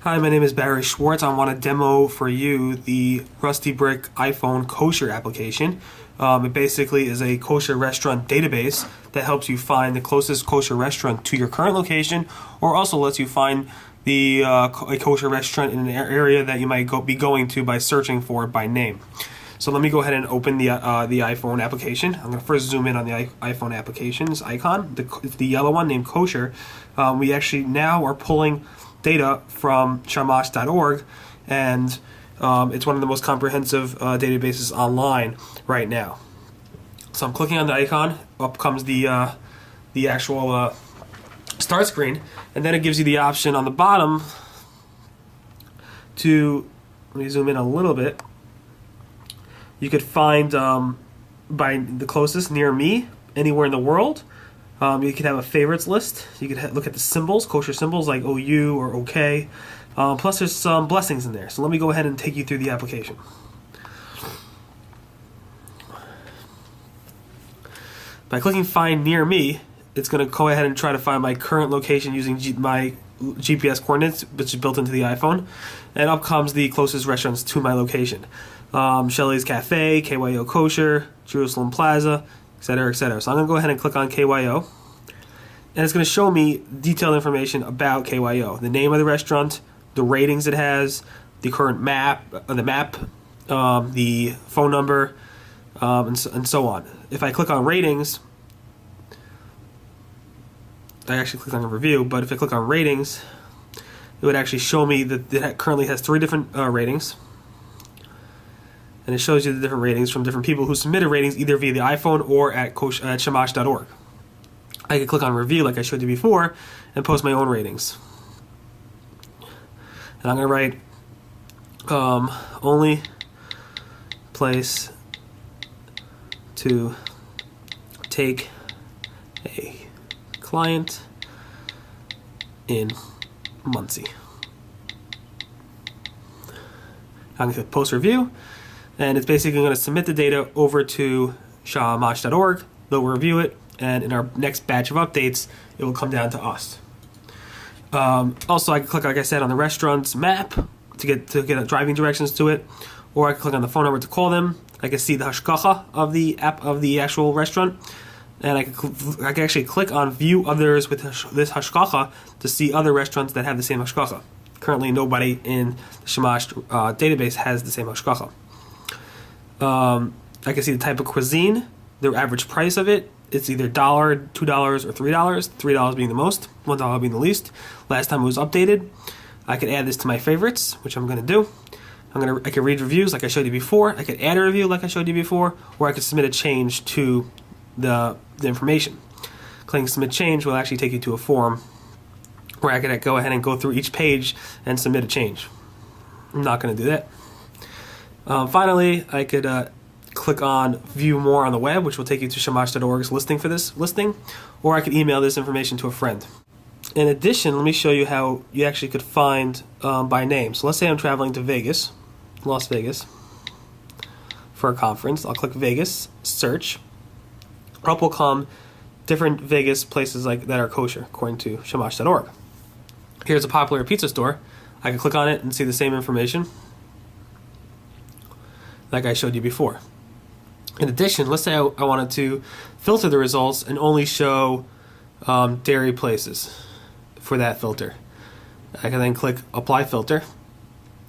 Hi, my name is Barry Schwartz. I want to demo for you the Rusty Brick iPhone Kosher application. It basically is a kosher restaurant database that helps you find the closest kosher restaurant to your current location, or also lets you find a kosher restaurant in an area that you might be going to by searching for it by name. So let me go ahead and open the iPhone application. I'm going to first zoom in on the iPhone application's icon, the yellow one named Kosher. We actually now are pulling data from shamash.org, and it's one of the most comprehensive databases online right now. So I'm clicking on the icon, up comes the actual start screen, and then it gives you the option on the bottom to, let me zoom in a little bit, you could find by the closest near me, anywhere in the world. You could have a favorites list. You could look at the symbols, kosher symbols like OU or OK. Plus there's some blessings in there. So let me go ahead and take you through the application. By clicking Find Near Me, it's going to go ahead and try to find my current location using my GPS coordinates, which is built into the iPhone. And up comes the closest restaurants to my location. Shelley's Cafe, KYO Kosher, Jerusalem Plaza, etc., etc. So I'm going to go ahead and click on KYO, and it's going to show me detailed information about KYO, the name of the restaurant, the ratings it has, the current map, the phone number, and so on. If I click on ratings, I actually clicked on a review, but if I click on ratings, it would actually show me that it currently has 3 different ratings. And it shows you the different ratings from different people who submitted ratings either via the iPhone or at shamash.org. I could click on review like I showed you before and post my own ratings. And I'm going to write only place to take a client in Muncie. I'm going to post review. And it's basically going to submit the data over to shamash.org. They'll review it, and in our next batch of updates, it will come down to us. Also, I can click, like I said, on the restaurant's map to get driving directions to it, or I can click on the phone number to call them. I can see the hashgacha of the actual restaurant, and I can actually click on View Others with this hashgacha to see other restaurants that have the same hashgacha. Currently, nobody in the Shamash database has the same hashgacha. I can see the type of cuisine, the average price of it. It's either $1, $2, or $3. $3 being the most, $1 being the least. Last time it was updated. I could add this to my favorites, which I'm going to do. I can read reviews like I showed you before. I could add a review like I showed you before, or I could submit a change to the information. Clicking Submit Change will actually take you to a form where I could go ahead and go through each page and submit a change. I'm not going to do that. Finally, I could click on View More on the web, which will take you to shamash.org's listing for this listing, or I could email this information to a friend. In addition, let me show you how you actually could find by name. So let's say I'm traveling to Vegas, Las Vegas, for a conference. I'll click Vegas, search. Up will come different Vegas places that are kosher, according to shamash.org. Here's a popular pizza store. I can click on it and see the same information like I showed you before. In addition, let's say I wanted to filter the results and only show dairy places for that filter. I can then click Apply Filter,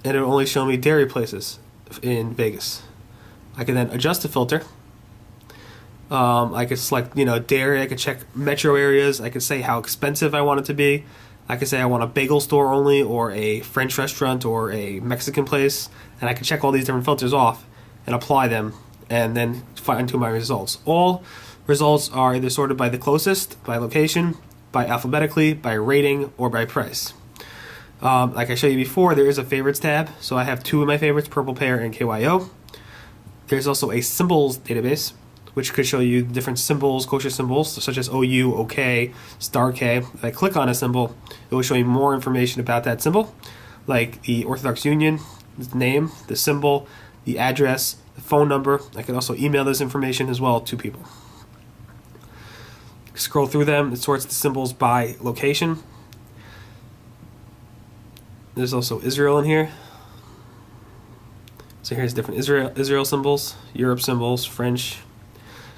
and it will only show me dairy places in Vegas. I can then adjust the filter. I could select, dairy. I could check metro areas. I could say how expensive I want it to be. I could say I want a bagel store only, or a French restaurant, or a Mexican place, and I can check all these different filters off and apply them, and then find to my results. All results are either sorted by the closest, by location, by alphabetically, by rating, or by price. Like I showed you before, there is a favorites tab, so I have 2 of my favorites, Purple Pear and KYO. There's also a symbols database, which could show you different symbols, kosher symbols, such as OU, OK, star K. If I click on a symbol, it will show you more information about that symbol, like the Orthodox Union, the name, the symbol, the address, the phone number. I can also email this information as well to people. Scroll through them, it sorts the symbols by location. There's also Israel in here. So here's different Israel symbols, Europe symbols, French,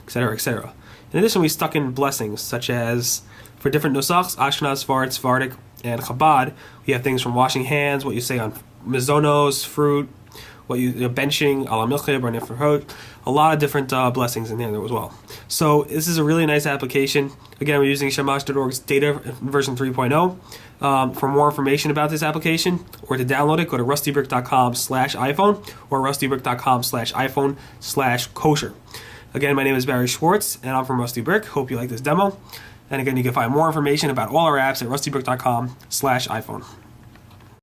etc., etc. In addition, we stuck in blessings, such as for different nusachs, Ashkenaz, Sfarad, Sephardic, and Chabad, we have things from washing hands, what you say on mizonos, fruit, what benching, ala milcheh, barnei farhot, a lot of different blessings in there as well. So this is a really nice application. Again, we're using shamash.org's data version 3.0. For more information about this application or to download it, go to rustybrick.com/iPhone or rustybrick.com/iPhone/kosher. Again, my name is Barry Schwartz, and I'm from Rusty Brick. Hope you like this demo. And again, you can find more information about all our apps at rustybrick.com/iPhone.